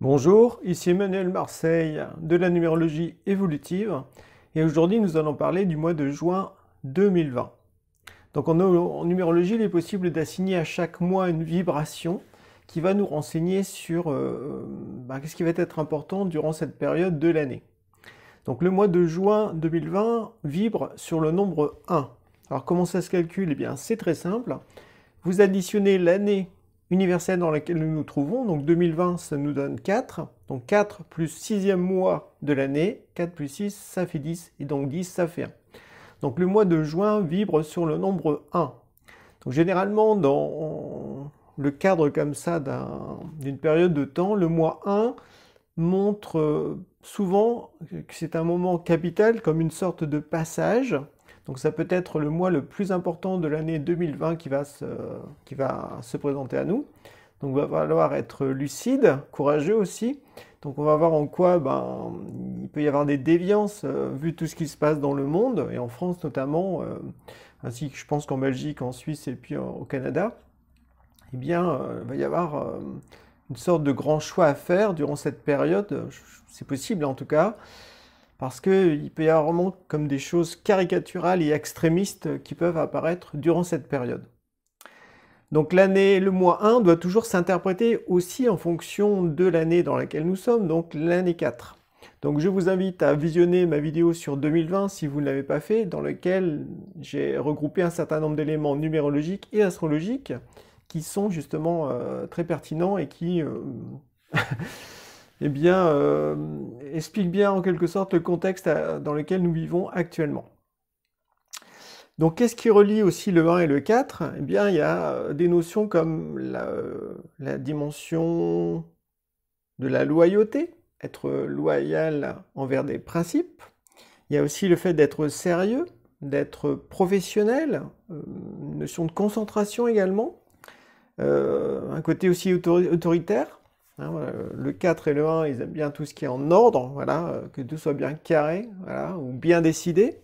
Bonjour, ici Emmanuel Marseille de la numérologie évolutive et aujourd'hui nous allons parler du mois de juin 2020. Donc en numérologie, il est possible d'assigner à chaque mois une vibration qui va nous renseigner sur ce qui va être important durant cette période de l'année. Donc le mois de juin 2020 vibre sur le nombre 1. Alors comment ça se calcule? Eh bien c'est très simple. Vous additionnez l'année universelle dans laquelle nous nous trouvons, donc 2020 ça nous donne 4, donc 4 plus 6e mois de l'année, 4 plus 6 ça fait 10, et donc 10 ça fait 1. Donc le mois de juin vibre sur le nombre 1. Donc généralement dans le cadre comme ça d'une période de temps, le mois 1 montre souvent que c'est un moment capital, comme une sorte de passage. Donc ça peut être le mois le plus important de l'année 2020 qui va se présenter à nous. Donc il va falloir être lucide, courageux aussi. Donc on va voir en quoi il peut y avoir des déviances vu tout ce qui se passe dans le monde, et en France notamment, ainsi que je pense qu'en Belgique, en Suisse et puis au Canada. Eh bien, il va y avoir une sorte de grand choix à faire durant cette période, c'est possible en tout cas, parce qu'il peut y avoir vraiment comme des choses caricaturales et extrémistes qui peuvent apparaître durant cette période. Donc le mois 1 doit toujours s'interpréter aussi en fonction de l'année dans laquelle nous sommes, donc l'année 4. Donc je vous invite à visionner ma vidéo sur 2020 si vous ne l'avez pas fait, dans laquelle j'ai regroupé un certain nombre d'éléments numérologiques et astrologiques qui sont justement très pertinents et qui explique bien en quelque sorte le contexte dans lequel nous vivons actuellement. Donc qu'est-ce qui relie aussi le 1 et le 4? Eh bien, il y a des notions comme la dimension de la loyauté, être loyal envers des principes. Il y a aussi le fait d'être sérieux, d'être professionnel, une notion de concentration également, un côté aussi autoritaire. Hein, voilà, le 4 et le 1, ils aiment bien tout ce qui est en ordre, voilà, que tout soit bien carré, voilà, ou bien décidé.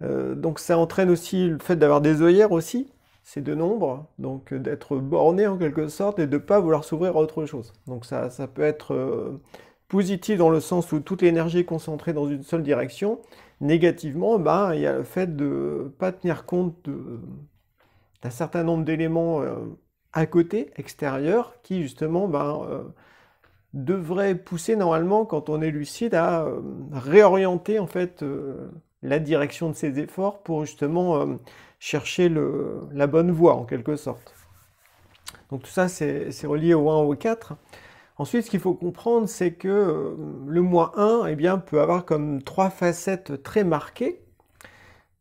Donc ça entraîne aussi le fait d'avoir des œillères aussi, ces deux nombres, donc d'être borné en quelque sorte et de ne pas vouloir s'ouvrir à autre chose. Donc ça peut être positif dans le sens où toute l'énergie est concentrée dans une seule direction. Négativement, il y a le fait de ne pas tenir compte d'un certain nombre d'éléments à côté, extérieur, qui justement devrait pousser normalement, quand on est lucide, à réorienter en fait la direction de ses efforts pour justement chercher la bonne voie en quelque sorte. Donc tout ça c'est relié au 1 au 4. Ensuite, ce qu'il faut comprendre, c'est que le mois 1 peut avoir comme trois facettes très marquées.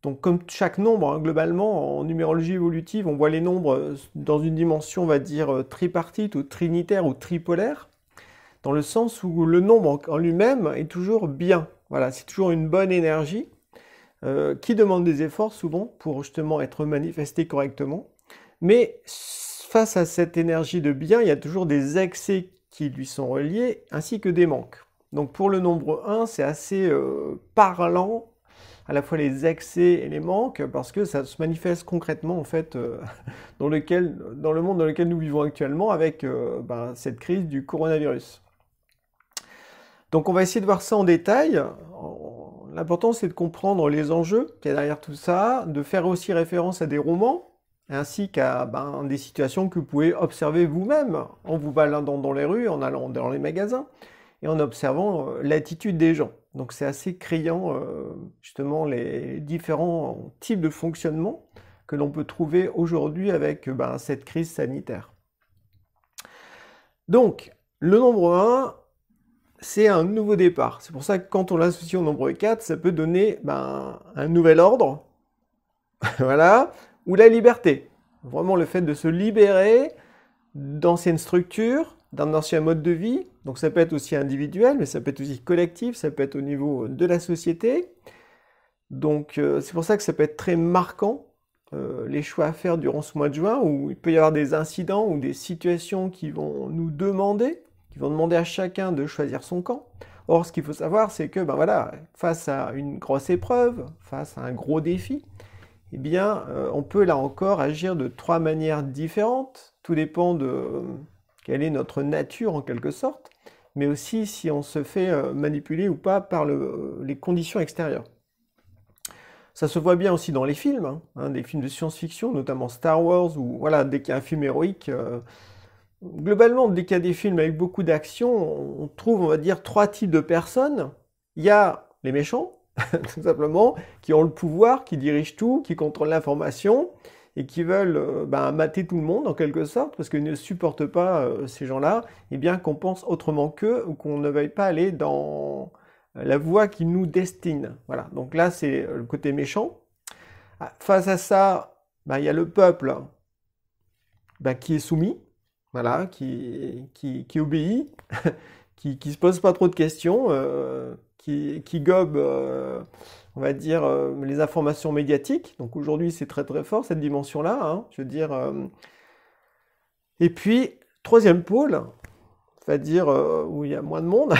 Donc comme chaque nombre, globalement, en numérologie évolutive, on voit les nombres dans une dimension, on va dire, tripartite ou trinitaire ou tripolaire, dans le sens où le nombre en lui-même est toujours bien. Voilà, c'est toujours une bonne énergie qui demande des efforts souvent pour justement être manifesté correctement. Mais face à cette énergie de bien, il y a toujours des excès qui lui sont reliés, ainsi que des manques. Donc pour le nombre 1, c'est assez parlant, à la fois les excès et les manques, parce que ça se manifeste concrètement en fait dans le monde dans lequel nous vivons actuellement avec cette crise du coronavirus. Donc on va essayer de voir ça en détail. L'important c'est de comprendre les enjeux qu'il y a derrière tout ça, de faire aussi référence à des romans, ainsi qu'à des situations que vous pouvez observer vous-même en vous baladant dans les rues, en allant dans les magasins, et en observant l'attitude des gens. Donc c'est assez criant, justement, les différents types de fonctionnement que l'on peut trouver aujourd'hui avec cette crise sanitaire. Donc, le nombre 1, c'est un nouveau départ. C'est pour ça que quand on l'associe au nombre 4, ça peut donner un nouvel ordre, voilà, ou la liberté. Vraiment le fait de se libérer d'anciennes structures, d'un ancien mode de vie. Donc ça peut être aussi individuel, mais ça peut être aussi collectif, ça peut être au niveau de la société. Donc c'est pour ça que ça peut être très marquant, les choix à faire durant ce mois de juin, où il peut y avoir des incidents ou des situations qui vont nous demander, qui vont demander à chacun de choisir son camp. Or, ce qu'il faut savoir, c'est que face à une grosse épreuve, face à un gros défi, on peut là encore agir de trois manières différentes. Tout dépend de quelle est notre nature en quelque sorte. mais aussi si on se fait manipuler ou pas par les conditions extérieures. Ça se voit bien aussi dans les films, hein, des films de science-fiction, notamment Star Wars, où voilà, dès qu'il y a un film héroïque, globalement, dès qu'il y a des films avec beaucoup d'action, on trouve, on va dire, trois types de personnes. Il y a les méchants, tout simplement, qui ont le pouvoir, qui dirigent tout, qui contrôlent l'information, et qui veulent mater tout le monde, en quelque sorte, parce qu'ils ne supportent pas ces gens-là, et bien qu'on pense autrement qu'eux, ou qu'on ne veuille pas aller dans la voie qui nous destine. Voilà, donc là, c'est le côté méchant. Face à ça, il y a le peuple qui est soumis, voilà, qui obéit, qui se pose pas trop de questions, qui gobe, on va dire, les informations médiatiques. Donc aujourd'hui, c'est très très fort cette dimension-là, hein, je veux dire. Et puis, troisième pôle, c'est-à-dire où il y a moins de monde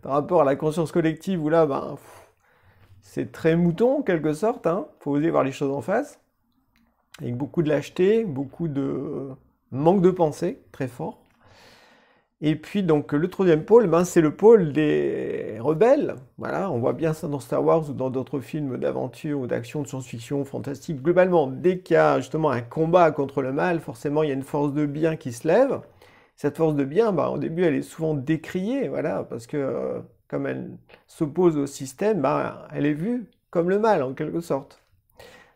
par rapport à la conscience collective où là, c'est très mouton en quelque sorte. Hein. Faut oser voir les choses en face, avec beaucoup de lâcheté, beaucoup de manque de pensée, très fort. Et puis donc le troisième pôle, c'est le pôle des rebelles. Voilà, on voit bien ça dans Star Wars ou dans d'autres films d'aventure ou d'action, de science-fiction, fantastique. Globalement, dès qu'il y a justement un combat contre le mal, forcément il y a une force de bien qui se lève. Cette force de bien, au début, elle est souvent décriée, voilà, parce que comme elle s'oppose au système, elle est vue comme le mal en quelque sorte.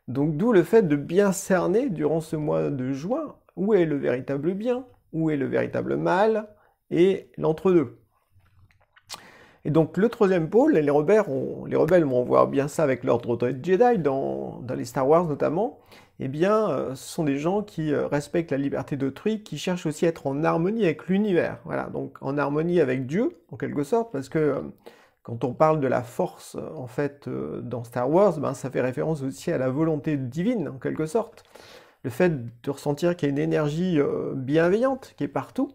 Donc d'où le fait de bien cerner durant ce mois de juin où est le véritable bien, où est le véritable mal, et l'entre-deux. Et donc le troisième pôle, les rebelles, on voit bien ça avec l'ordre de Jedi, dans les Star Wars notamment, ce sont des gens qui respectent la liberté d'autrui, qui cherchent aussi à être en harmonie avec l'univers, voilà, donc en harmonie avec Dieu, en quelque sorte, parce que quand on parle de la force, en fait, dans Star Wars, ça fait référence aussi à la volonté divine, en quelque sorte. Le fait de ressentir qu'il y a une énergie bienveillante qui est partout,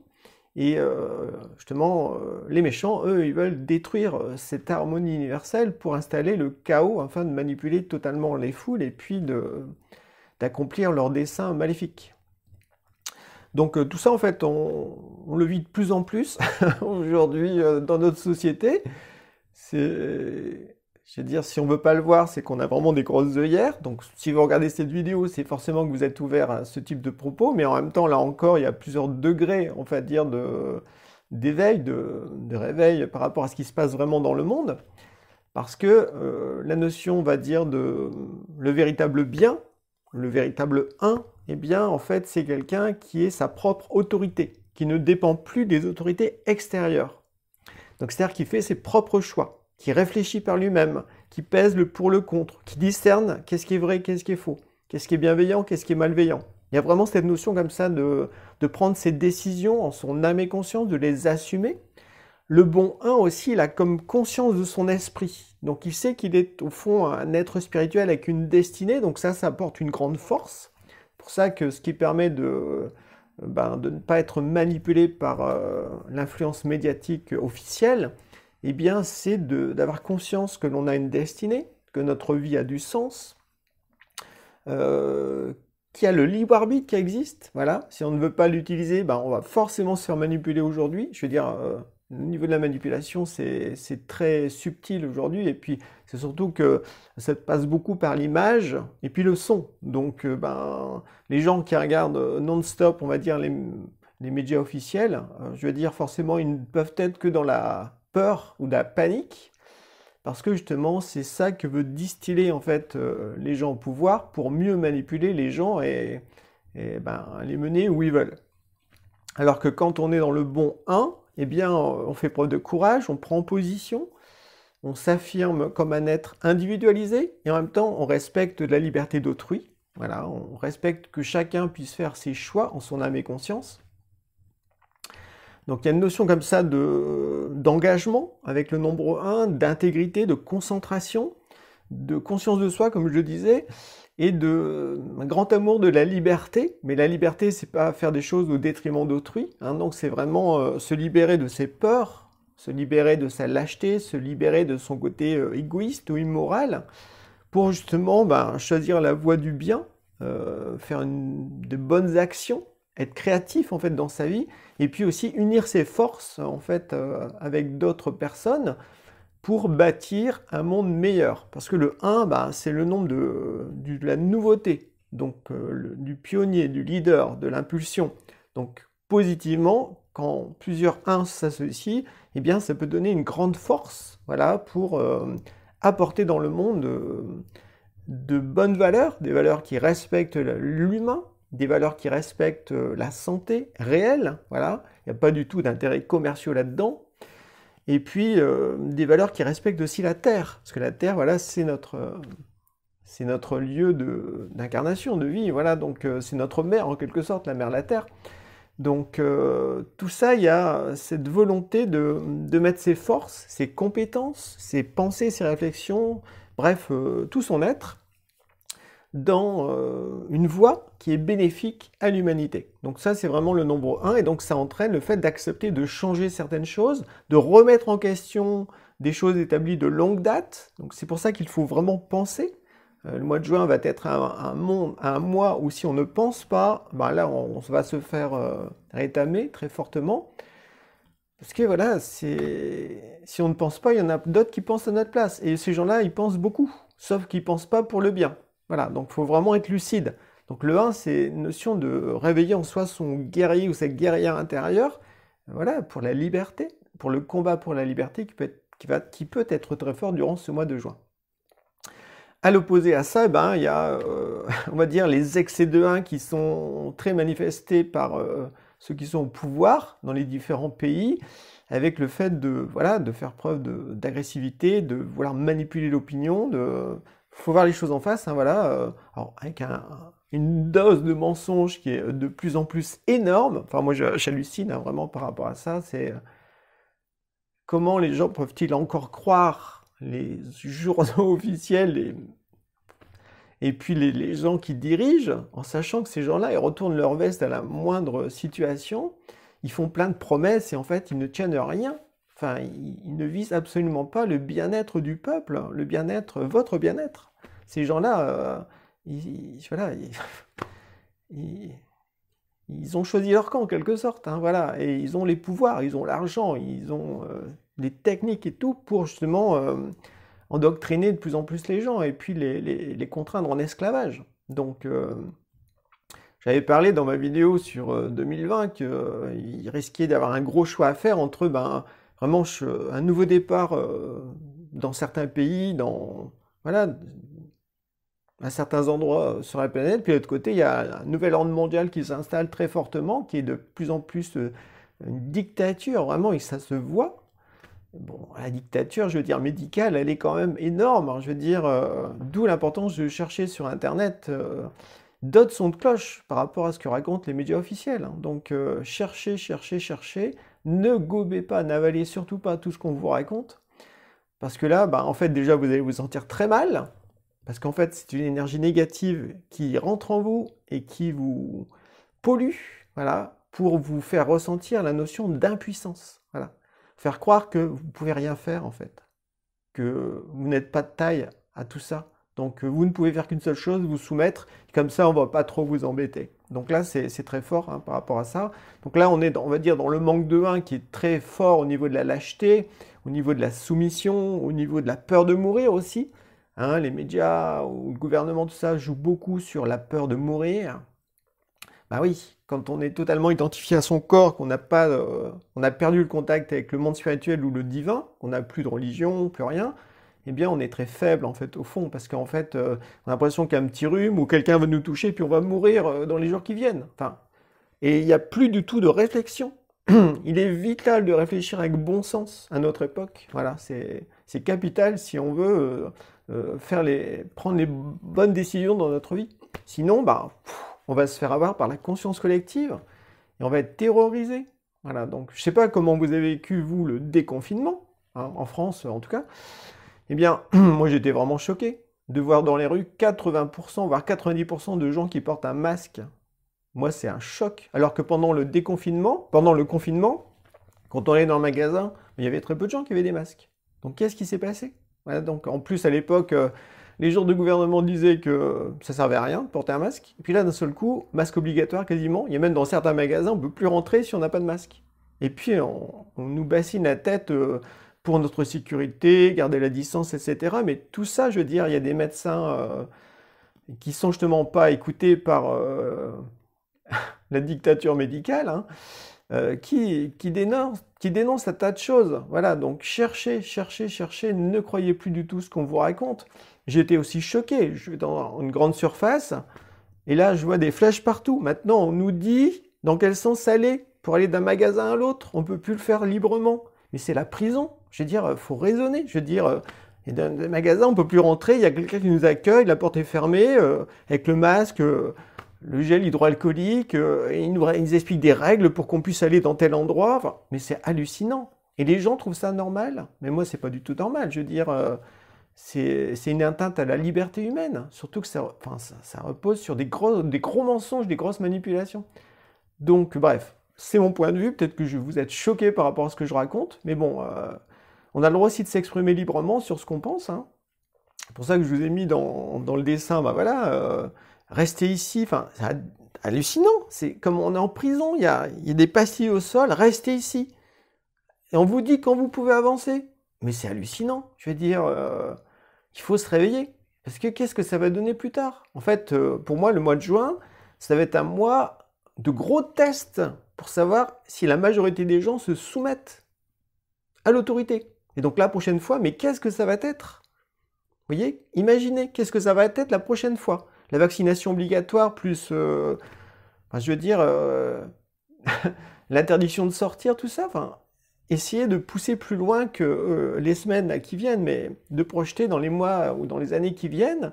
et justement, les méchants, eux, ils veulent détruire cette harmonie universelle pour installer le chaos afin de manipuler totalement les foules et puis d'accomplir leurs desseins maléfiques. Donc tout ça, en fait, on le vit de plus en plus aujourd'hui dans notre société. Je veux dire, si on ne veut pas le voir, c'est qu'on a vraiment des grosses œillères. Donc si vous regardez cette vidéo, c'est forcément que vous êtes ouvert à ce type de propos. Mais en même temps, là encore, il y a plusieurs degrés, on va dire, d'éveil, de réveil par rapport à ce qui se passe vraiment dans le monde. Parce que la notion, on va dire, de le véritable bien, le véritable un, en fait, c'est quelqu'un qui est sa propre autorité, qui ne dépend plus des autorités extérieures. Donc c'est-à-dire qu'il fait ses propres choix, qui réfléchit par lui-même, qui pèse le pour le contre, qui discerne qu'est-ce qui est vrai, qu'est-ce qui est faux, qu'est-ce qui est bienveillant, qu'est-ce qui est malveillant. Il y a vraiment cette notion comme ça de prendre ses décisions en son âme et conscience, de les assumer. Le bon un aussi, il a comme conscience de son esprit. Donc il sait qu'il est au fond un être spirituel avec une destinée, donc ça apporte une grande force. C'est pour ça que ce qui permet de ne pas être manipulé par l'influence médiatique officielle, c'est d'avoir conscience que l'on a une destinée, que notre vie a du sens, qu'il y a le libre arbitre qui existe. Voilà. Si on ne veut pas l'utiliser, on va forcément se faire manipuler aujourd'hui. Je veux dire, au niveau de la manipulation, c'est très subtil aujourd'hui. Et puis, c'est surtout que ça passe beaucoup par l'image et puis le son. Donc, les gens qui regardent non-stop, on va dire, les médias officiels, je veux dire, forcément, ils ne peuvent être que dans la peur ou de la panique, parce que justement, c'est ça que veut distiller, en fait, les gens au pouvoir pour mieux manipuler les gens et les mener où ils veulent. Alors que quand on est dans le bon 1, on fait preuve de courage, on prend position, on s'affirme comme un être individualisé, et en même temps, on respecte la liberté d'autrui. Voilà, on respecte que chacun puisse faire ses choix en son âme et conscience. Donc il y a une notion comme ça d'engagement avec le nombre 1, d'intégrité, de concentration, de conscience de soi, comme je le disais, et un grand amour de la liberté. Mais la liberté, c'est pas faire des choses au détriment d'autrui. Donc c'est vraiment se libérer de ses peurs, se libérer de sa lâcheté, se libérer de son côté égoïste ou immoral, pour justement choisir la voie du bien, faire de bonnes actions, être créatif en fait dans sa vie, et puis aussi unir ses forces en fait avec d'autres personnes pour bâtir un monde meilleur. Parce que le 1, bah, c'est le nombre de la nouveauté, donc du pionnier, du leader, de l'impulsion. Donc positivement, quand plusieurs 1 s'associent, eh bien ça peut donner une grande force, voilà, pour apporter dans le monde de bonnes valeurs, des valeurs qui respectent l'humain, des valeurs qui respectent la santé réelle, voilà, il n'y a pas du tout d'intérêts commerciaux là-dedans, et puis des valeurs qui respectent aussi la Terre, parce que la Terre, voilà, c'est notre lieu d'incarnation, de vie, voilà, donc c'est notre mère en quelque sorte, la mère la Terre. Donc tout ça, il y a cette volonté de mettre ses forces, ses compétences, ses pensées, ses réflexions, bref, tout son être, dans une voie qui est bénéfique à l'humanité. Donc ça, c'est vraiment le nombre 1, et donc ça entraîne le fait d'accepter de changer certaines choses, de remettre en question des choses établies de longue date. Donc c'est pour ça qu'il faut vraiment penser. Le mois de juin va être un mois où si on ne pense pas, ben là on va se faire rétamer très fortement. Parce que voilà, si on ne pense pas, il y en a d'autres qui pensent à notre place. Et ces gens-là, ils pensent beaucoup, sauf qu'ils ne pensent pas pour le bien. Voilà, donc il faut vraiment être lucide. Donc le 1, c'est une notion de réveiller en soi son guerrier ou sa guerrière intérieure, voilà, pour la liberté, pour le combat pour la liberté qui peut être très fort durant ce mois de juin. À l'opposé à ça, ben, il y a, on va dire, les excès de 1 qui sont très manifestés par ceux qui sont au pouvoir dans les différents pays, avec le fait voilà, de faire preuve d'agressivité, de vouloir manipuler l'opinion, faut voir les choses en face, hein, voilà, alors avec une dose de mensonges qui est de plus en plus énorme. Enfin, moi, j'hallucine hein, vraiment par rapport à ça. C'est comment les gens peuvent-ils encore croire les journaux officiels et puis les gens qui dirigent, en sachant que ces gens-là, ils retournent leur veste à la moindre situation, ils font plein de promesses et en fait, ils ne tiennent rien. Enfin, ils ne visent absolument pas le bien-être du peuple, le bien-être, votre bien-être. Ces gens-là, voilà, ils ont choisi leur camp en quelque sorte, hein, voilà, et ils ont les pouvoirs, ils ont l'argent, ils ont les techniques et tout pour justement endoctriner de plus en plus les gens et puis les contraindre en esclavage. Donc, j'avais parlé dans ma vidéo sur 2020 qu'il risquait d'avoir un gros choix à faire entre vraiment un nouveau départ dans certains pays, voilà, à certains endroits sur la planète, puis de l'autre côté, il y a un nouvel ordre mondial qui s'installe très fortement, qui est de plus en plus une dictature, vraiment, et ça se voit. Bon, la dictature, je veux dire, médicale, elle est quand même énorme, hein, je veux dire, d'où l'importance de chercher sur Internet d'autres sons de cloche par rapport à ce que racontent les médias officiels. Hein. Donc, cherchez, cherchez, cherchez, ne gobez pas, n'avalez surtout pas tout ce qu'on vous raconte, parce que là, en fait, déjà, vous allez vous sentir très mal, parce qu'en fait, c'est une énergie négative qui rentre en vous et qui vous pollue, voilà, pour vous faire ressentir la notion d'impuissance, voilà. Faire croire que vous ne pouvez rien faire, en fait, que vous n'êtes pas de taille à tout ça. Donc, vous ne pouvez faire qu'une seule chose, vous soumettre, comme ça, on ne va pas trop vous embêter. Donc là, c'est très fort hein, par rapport à ça. Donc là, on est, on va dire, dans le manque de 1 qui est très fort au niveau de la lâcheté, au niveau de la soumission, au niveau de la peur de mourir aussi. Hein, les médias ou le gouvernement, tout ça, joue beaucoup sur la peur de mourir. Bah oui, quand on est totalement identifié à son corps, qu'on n'a pas, on a perdu le contact avec le monde spirituel ou le divin, qu'on n'a plus de religion, plus rien, eh bien on est très faible en fait au fond, parce qu'en fait on a l'impression qu'il y a un petit rhume ou quelqu'un va nous toucher puis on va mourir dans les jours qui viennent. Enfin, et il n'y a plus du tout de réflexion. Il est vital de réfléchir avec bon sens à notre époque. Voilà, c'est capital si on veut prendre les bonnes décisions dans notre vie. Sinon, on va se faire avoir par la conscience collective et on va être terrorisé. Voilà, donc je ne sais pas comment vous avez vécu, vous, le déconfinement, hein, en France en tout cas. Eh bien, moi j'étais vraiment choqué de voir dans les rues 80%, voire 90% de gens qui portent un masque. Moi, c'est un choc. Alors que pendant le confinement, quand on allait dans le magasin, il y avait très peu de gens qui avaient des masques. Donc qu'est-ce qui s'est passé? Voilà, donc en plus, à l'époque, les gens de gouvernement disaient que ça servait à rien de porter un masque. Et puis là, d'un seul coup, masque obligatoire quasiment. Il y a même dans certains magasins, on ne peut plus rentrer si on n'a pas de masque. Et puis, on nous bassine la tête pour notre sécurité, garder la distance, etc. Mais tout ça, je veux dire, il y a des médecins qui sont justement pas écoutés par la dictature médicale, hein, qui dénoncent un tas de choses. Voilà, donc cherchez, cherchez, cherchez, ne croyez plus du tout ce qu'on vous raconte. J'ai été aussi choqué, je vais dans une grande surface, et là je vois des flèches partout. Maintenant on nous dit dans quel sens aller pour aller d'un magasin à l'autre, on ne peut plus le faire librement. Mais c'est la prison, je veux dire, il faut raisonner, je veux dire... Et dans les magasins, on ne peut plus rentrer, il y a quelqu'un qui nous accueille, la porte est fermée, avec le masque, le gel hydroalcoolique, et ils nous expliquent des règles pour qu'on puisse aller dans tel endroit. Enfin, mais c'est hallucinant. Et les gens trouvent ça normal. Mais moi, c'est pas du tout normal. Je veux dire, c'est une atteinte à la liberté humaine. Surtout que ça repose sur des gros mensonges, des grosses manipulations. Donc, bref, c'est mon point de vue. Peut-être que vous êtes choqués par rapport à ce que je raconte. Mais bon... on a le droit aussi de s'exprimer librement sur ce qu'on pense. Hein. C'est pour ça que je vous ai mis dans le dessin, bah voilà, restez ici, enfin, c'est hallucinant. C'est comme on est en prison, il y a des pastilles au sol, restez ici. Et on vous dit quand vous pouvez avancer. Mais c'est hallucinant. Je veux dire, il faut se réveiller. Parce que qu'est-ce que ça va donner plus tard? En fait, pour moi, le mois de juin, ça va être un mois de gros tests pour savoir si la majorité des gens se soumettent à l'autorité. Et donc la prochaine fois, mais qu'est-ce que ça va être? Vous voyez? Imaginez, qu'est-ce que ça va être la prochaine fois? La vaccination obligatoire plus, je veux dire, l'interdiction de sortir, tout ça. Enfin, essayez de pousser plus loin que les semaines là, qui viennent, mais de projeter dans les mois ou dans les années qui viennent.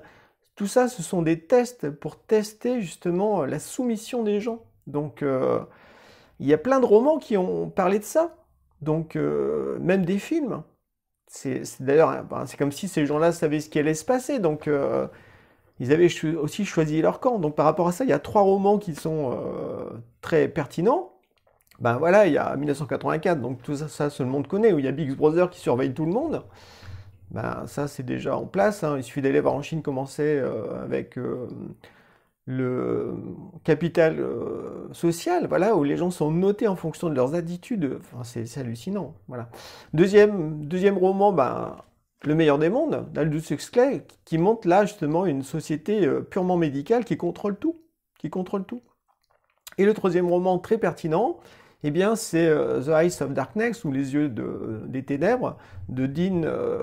Tout ça, ce sont des tests pour tester justement la soumission des gens. Donc, il y a plein de romans qui ont parlé de ça. Donc, même des films. D'ailleurs, c'est comme si ces gens-là savaient ce qui allait se passer. Donc, ils avaient aussi choisi leur camp. Donc, par rapport à ça, il y a 3 romans qui sont très pertinents. Ben voilà, il y a 1984, donc tout ça, tout le monde connaît, où il y a Big Brother qui surveille tout le monde. Ben ça, c'est déjà en place. Hein. Il suffit d'aller voir en Chine commencer avec... le capital social, voilà, où les gens sont notés en fonction de leurs attitudes. Enfin, c'est hallucinant. Voilà. Deuxième roman, ben, Le meilleur des mondes, d'Aldous Huxley, qui montre là justement une société purement médicale qui contrôle tout. Qui contrôle tout. Et le troisième roman très pertinent, eh bien, c'est The Eyes of Darkness, ou Les yeux des ténèbres, de Dean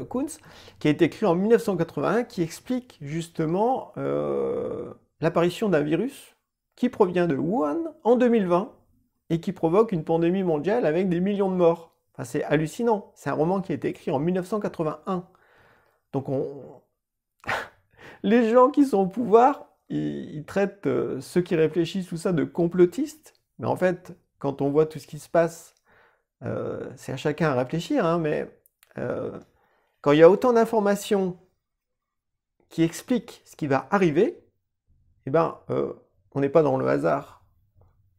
Koontz, qui a été écrit en 1981, qui explique justement... l'apparition d'un virus qui provient de Wuhan en 2020 et qui provoque une pandémie mondiale avec des millions de morts. Enfin, c'est hallucinant. C'est un roman qui a été écrit en 1981. Donc les gens qui sont au pouvoir, ils traitent ceux qui réfléchissent tout ça de complotistes. Mais en fait, quand on voit tout ce qui se passe, c'est à chacun à réfléchir. Hein, mais quand il y a autant d'informations qui expliquent ce qui va arriver, eh ben, on n'est pas dans le hasard.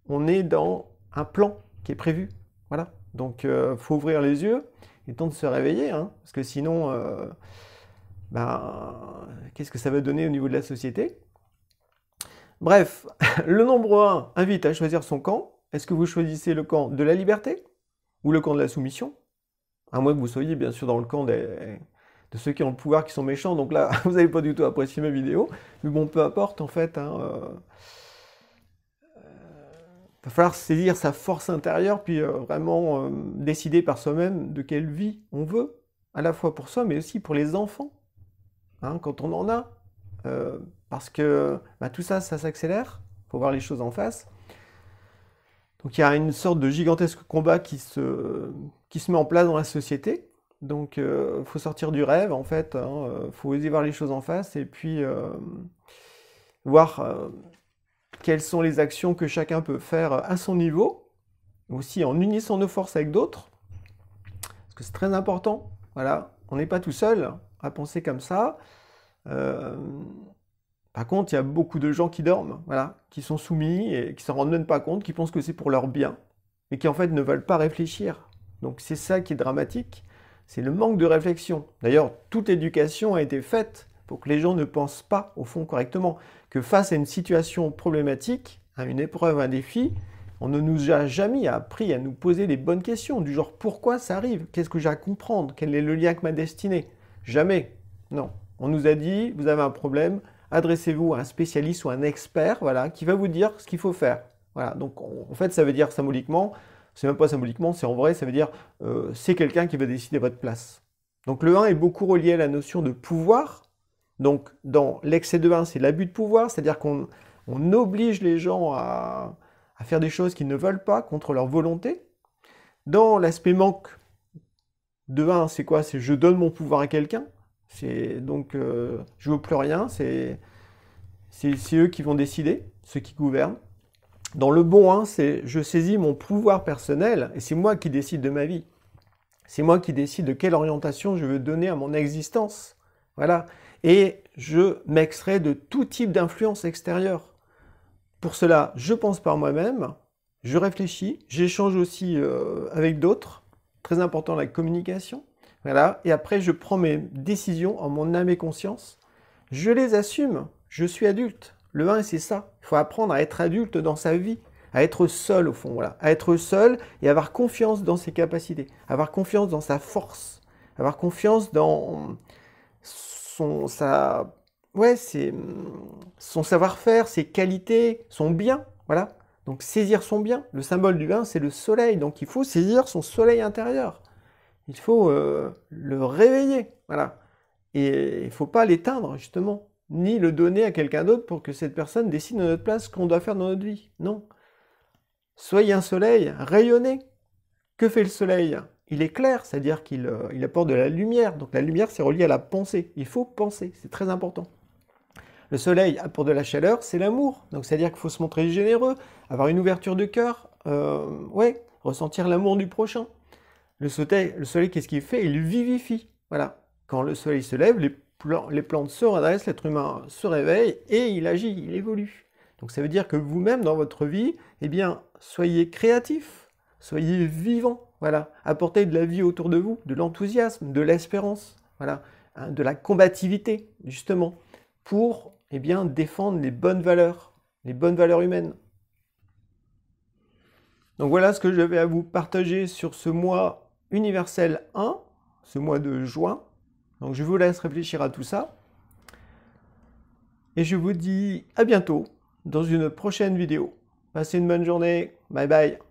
On est dans un plan qui est prévu. Voilà. Donc, faut ouvrir les yeux et temps de se réveiller, hein, parce que sinon, qu'est-ce que ça va donner au niveau de la société? Bref, le nombre 1 invite à choisir son camp. Est-ce que vous choisissez le camp de la liberté ou le camp de la soumission? À moins que vous soyez bien sûr dans le camp de ceux qui ont le pouvoir, qui sont méchants, donc là, vous n'allez pas du tout apprécier mes vidéos. Mais bon, peu importe, en fait. Hein, va falloir saisir sa force intérieure, puis vraiment décider par soi-même de quelle vie on veut, à la fois pour soi, mais aussi pour les enfants, hein, quand on en a. Parce que tout ça, ça s'accélère, il faut voir les choses en face. Donc il y a une sorte de gigantesque combat qui se met en place dans la société. Donc, faut sortir du rêve, en fait. Hein, faut oser voir les choses en face et puis voir quelles sont les actions que chacun peut faire à son niveau, aussi en unissant nos forces avec d'autres, parce que c'est très important. Voilà, on n'est pas tout seul à penser comme ça. Par contre, il y a beaucoup de gens qui dorment, voilà, qui sont soumis et qui s'en rendent même pas compte, qui pensent que c'est pour leur bien, mais qui en fait ne veulent pas réfléchir. Donc c'est ça qui est dramatique. C'est le manque de réflexion. D'ailleurs, toute l'éducation a été faite pour que les gens ne pensent pas, au fond, correctement. Que face à une situation problématique, à une épreuve, un défi, on ne nous a jamais appris à nous poser les bonnes questions, du genre pourquoi ça arrive? Qu'est-ce que j'ai à comprendre? Quel est le lien avec ma destinée? Jamais. Non. On nous a dit, vous avez un problème, adressez-vous à un spécialiste ou un expert, voilà, qui va vous dire ce qu'il faut faire. Voilà. Donc, en fait, ça veut dire symboliquement, c'est même pas symboliquement, c'est en vrai, ça veut dire c'est quelqu'un qui va décider à votre place. Donc, le 1 est beaucoup relié à la notion de pouvoir. Donc, dans l'excès de 1, c'est l'abus de pouvoir, c'est-à-dire qu'on oblige les gens à faire des choses qu'ils ne veulent pas contre leur volonté. Dans l'aspect manque de 1, c'est quoi? C'est je donne mon pouvoir à quelqu'un. C'est donc je veux plus rien, c'est eux qui vont décider, ceux qui gouvernent. Dans le bon 1, c'est je saisis mon pouvoir personnel et c'est moi qui décide de ma vie. C'est moi qui décide de quelle orientation je veux donner à mon existence. Voilà. Et je m'extrais de tout type d'influence extérieure. Pour cela, je pense par moi-même, je réfléchis, j'échange aussi avec d'autres. Très important la communication. Voilà. Et après, je prends mes décisions en mon âme et conscience. Je les assume. Je suis adulte. Le 1, c'est ça. Il faut apprendre à être adulte dans sa vie, à être seul au fond. Voilà. À être seul et avoir confiance dans ses capacités, avoir confiance dans sa force, avoir confiance dans son savoir-faire, ses qualités, son bien. Voilà. Donc saisir son bien. Le symbole du 1, c'est le soleil. Donc il faut saisir son soleil intérieur. Il faut le réveiller. Voilà. Et il ne faut pas l'éteindre, justement, ni le donner à quelqu'un d'autre pour que cette personne décide à notre place ce qu'on doit faire dans notre vie. Non. Soyez un soleil, rayonnez. Que fait le soleil? Il éclaire, c'est-à-dire qu'il apporte de la lumière. Donc la lumière, c'est relié à la pensée. Il faut penser, c'est très important. Le soleil apporte de la chaleur, c'est l'amour. Donc c'est-à-dire qu'il faut se montrer généreux, avoir une ouverture de cœur, ressentir l'amour du prochain. Le soleil, qu'est-ce qu'il fait? Il vivifie. Voilà. Quand le soleil se lève, les plantes se redressent, l'être humain se réveille et il agit, il évolue. Donc ça veut dire que vous-même, dans votre vie, eh bien, soyez créatif, soyez vivant. Voilà. Apportez de la vie autour de vous, de l'enthousiasme, de l'espérance, voilà, de la combativité, justement, pour eh bien, défendre les bonnes valeurs humaines. Donc voilà ce que j'avais à vous partager sur ce mois universel 1, ce mois de juin. Donc je vous laisse réfléchir à tout ça. Et je vous dis à bientôt dans une prochaine vidéo. Passez une bonne journée. Bye bye.